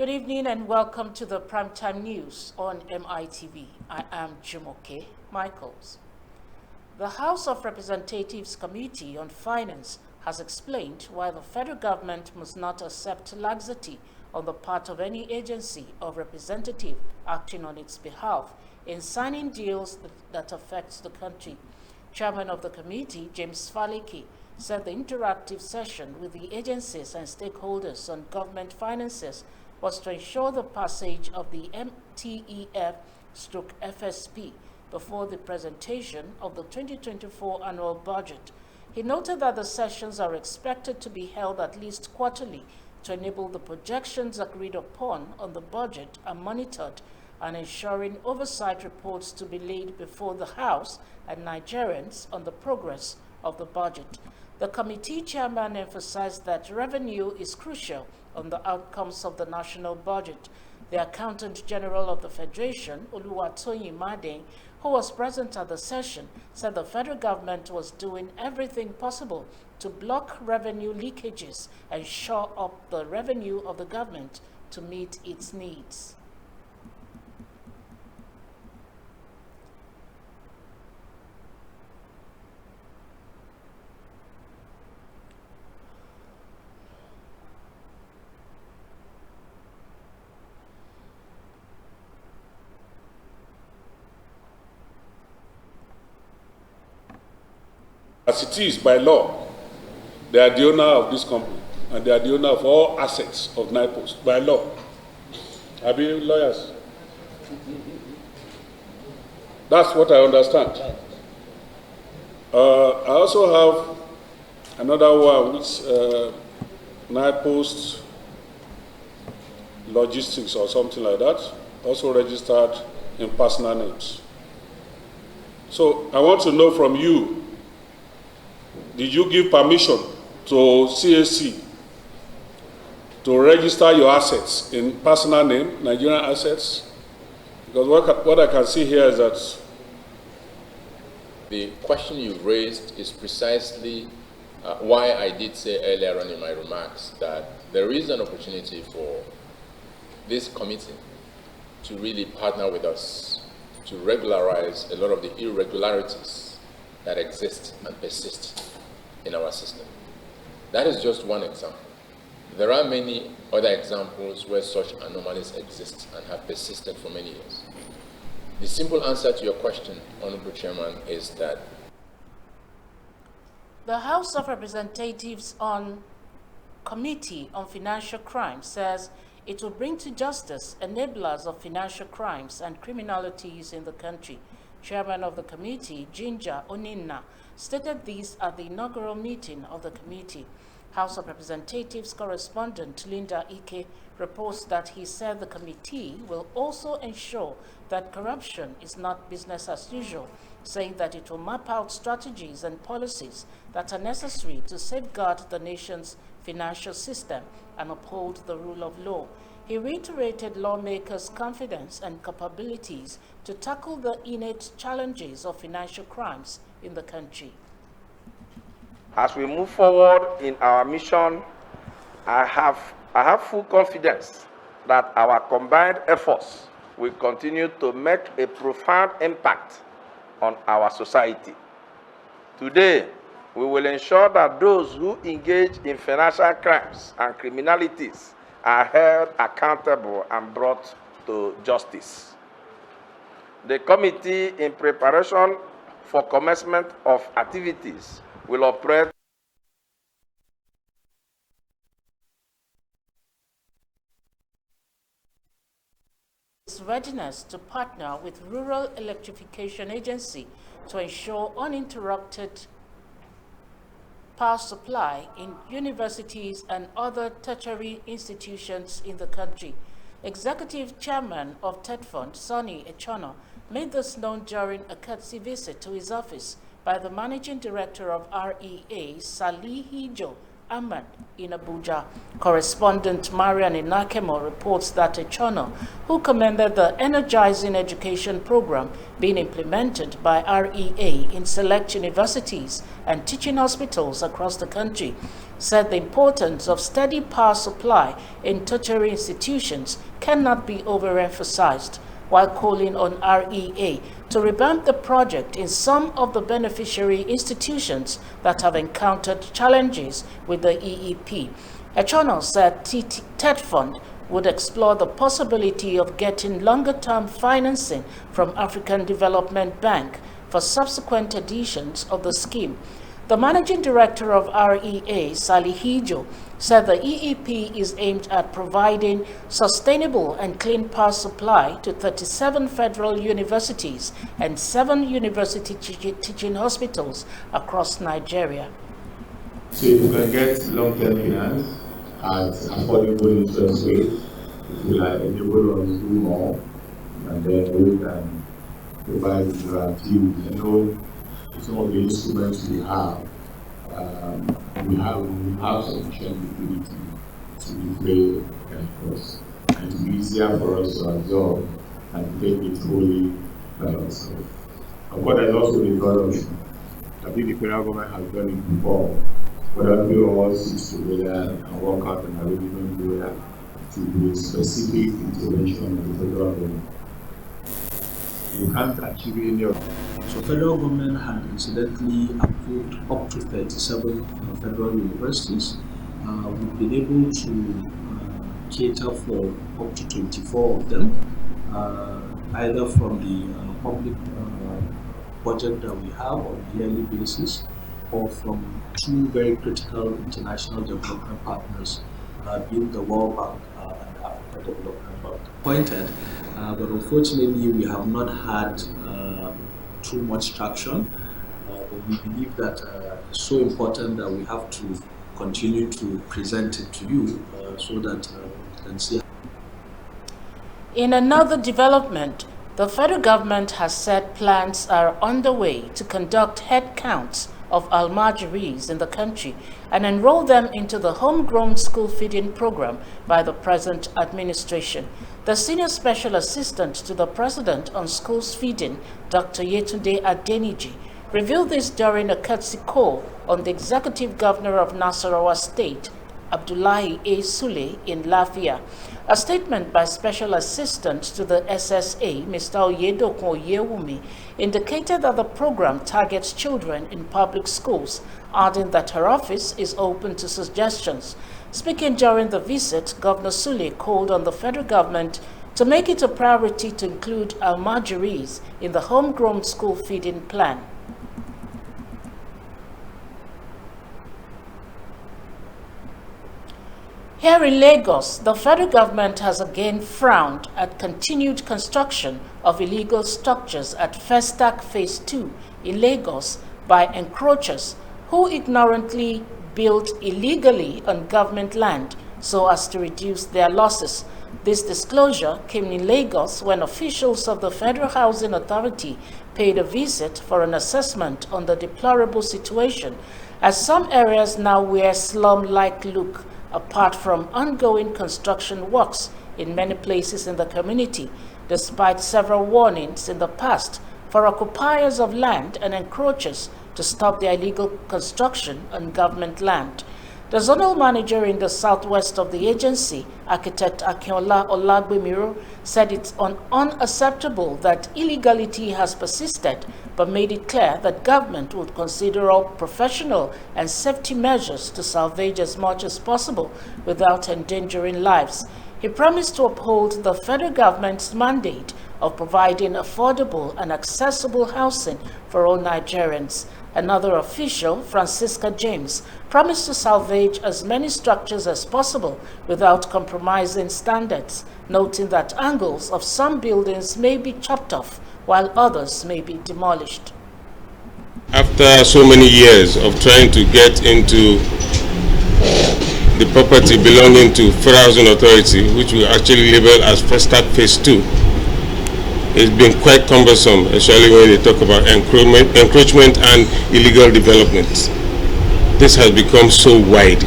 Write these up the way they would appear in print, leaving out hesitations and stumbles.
Good evening and welcome to the Primetime News on MITV. I am Jumoke Michaels. The House of Representatives Committee on Finance has explained why the federal government must not accept laxity on the part of any agency or representative acting on its behalf in signing deals that affect the country. Chairman of the committee, James Faleke, said the interactive session with the agencies and stakeholders on government finances was to ensure the passage of the MTEF/FSP before the presentation of the 2024 annual budget. He noted that the sessions are expected to be held at least quarterly to enable the projections agreed upon on the budget are monitored and ensuring oversight reports to be laid before the House and Nigerians on the progress of the budget. The committee chairman emphasized that revenue is crucial on the outcomes of the national budget. The Accountant General of the Federation, Oluwatoyin Made, who was present at the session, said the federal government was doing everything possible to block revenue leakages and shore up the revenue of the government to meet its needs. As it is by law, they are the owner of this company, and they are the owner of all assets of NIPOS by law. Are you lawyers? That's what I understand. I also have another one, which NIPOS Logistics or something like that, also registered in personal names. So I want to know from you, did you give permission to CAC to register your assets in personal name, Nigerian assets? Because what I can see here is that the question you raised is precisely why I did say earlier on in my remarks that there is an opportunity for this committee to really partner with us to regularize a lot of the irregularities that exist and persist in our system. That is just one example. There are many other examples where such anomalies exist and have persisted for many years. The simple answer to your question, Honorable Chairman, is that the House of Representatives Committee on Financial Crime says it will bring to justice enablers of financial crimes and criminalities in the country. Chairman of the committee, Ginger Oninna, stated this at the inaugural meeting of the committee. House of Representatives correspondent Linda Ike reports that he said the committee will also ensure that corruption is not business as usual, saying that it will map out strategies and policies that are necessary to safeguard the nation's financial system and uphold the rule of law. He reiterated lawmakers' confidence and capabilities to tackle the innate challenges of financial crimes in the country. As we move forward in our mission, I have full confidence that our combined efforts will continue to make a profound impact on our society. Today, we will ensure that those who engage in financial crimes and criminalities are held accountable and brought to justice. The committee, in preparation for commencement of activities, will operate its readiness to partner with Rural Electrification Agency to ensure uninterrupted power supply in universities and other tertiary institutions in the country. Executive Chairman of TEDFund, Sonny Echono, made this known during a courtesy visit to his office by the Managing Director of REA, Salihijo Ahmad in Abuja. Correspondent Marian Inakemo reports that Echono, who commended the energizing education program being implemented by REA in select universities and teaching hospitals across the country, said the importance of steady power supply in tertiary institutions cannot be overemphasized, while calling on REA to revamp the project in some of the beneficiary institutions that have encountered challenges with the EEP. Echono said TED Fund would explore the possibility of getting longer-term financing from African Development Bank for subsequent editions of the scheme. The managing director of REA, Sally Hijo, said the EEP is aimed at providing sustainable and clean power supply to 37 federal universities and 7 university teaching hospitals across Nigeria. So if we can get long-term finance at affordable interest rates, if we like enable us to do more, and then we can provide guarantees. You know, some of the instruments we have sufficient liquidity to defray costs, and to be easier for us to absorb and take it wholly by ourselves. Of course, there's also the third option. I think the federal government has done it before, but we all sit together and work out an arrangement where to do specific intervention of the federal government. You can't achieve any of it. So federal government had incidentally approved up to 37 federal universities. We've been able to cater for up to 24 of them, either from the public budget that we have on a yearly basis, or from 2 very critical international development partners, being the World Bank and the African Development Bank. Appointed, but unfortunately we have not had too much traction. But we believe that it's so important that we have to continue to present it to you so that you can see. In another development, the federal government has said plans are underway to conduct head counts of Almajiris in the country and enroll them into the homegrown school feeding program by the present administration. The Senior Special Assistant to the President on Schools Feeding, Dr. Yetunde Adeniji, revealed this during a courtesy call on the Executive Governor of Nasarawa State, Abdullahi A. Sule, in Lafia. A statement by Special Assistant to the SSA, Mr. Oyedokun Oyewumi, indicated that the program targets children in public schools, adding that her office is open to suggestions. Speaking during the visit, Governor Sule called on the federal government to make it a priority to include Almajiris in the homegrown school feeding plan. Here in Lagos, the federal government has again frowned at continued construction of illegal structures at Festac Phase 2 in Lagos by encroachers who ignorantly built illegally on government land so as to reduce their losses. This disclosure came in Lagos when officials of the Federal Housing Authority paid a visit for an assessment on the deplorable situation, as some areas now wear slum-like look, apart from ongoing construction works in many places in the community, despite several warnings in the past for occupiers of land and encroachers to stop their illegal construction on government land. The zonal manager in the southwest of the agency, Architect Akinola Olagbemiro, said it's unacceptable that illegality has persisted, but made it clear that government would consider all professional and safety measures to salvage as much as possible without endangering lives. He promised to uphold the federal government's mandate of providing affordable and accessible housing for all Nigerians. Another official, Francisca James, promised to salvage as many structures as possible without compromising standards, noting that angles of some buildings may be chopped off while others may be demolished. After so many years of trying to get into the property belonging to Federal Housing Authority, which we actually label as Festac Phase 2, it's been quite cumbersome, especially when they talk about encroachment and illegal development. this has become so wide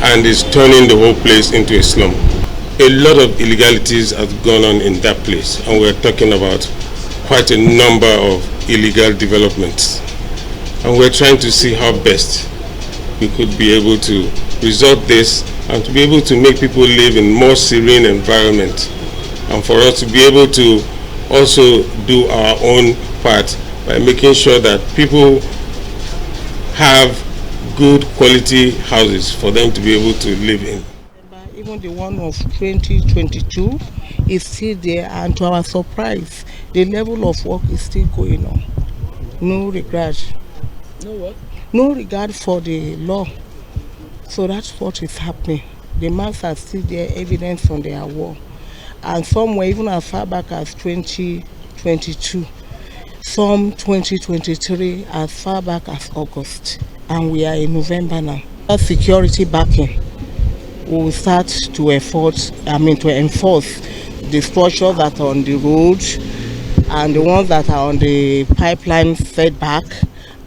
and is turning the whole place into a slum. A lot of illegalities have gone on in that place, and we're talking about quite a number of illegal developments. And we're trying to see how best we could be able to resolve this and to be able to make people live in more serene environment, and for us to be able to also do our own part by making sure that people have good quality houses for them to be able to live in. Even the one of 2022 is still there, and to our surprise, the level of work is still going on. No regard. No what? No regard for the law. So that's what is happening. The marks are still there, evidence on their wall. And some were even as far back as 2022. Some 2023 as far back as August. And we are in November now. Security backing will start to enforce the structures that are on the road and the ones that are on the pipeline setback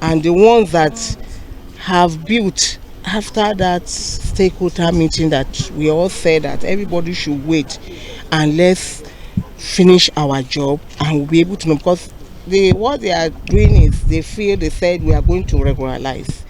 and the ones that have built after that stakeholder meeting that we all said that everybody should wait and let's finish our job and we'll be able to know, because what they are doing is they said we are going to regularize.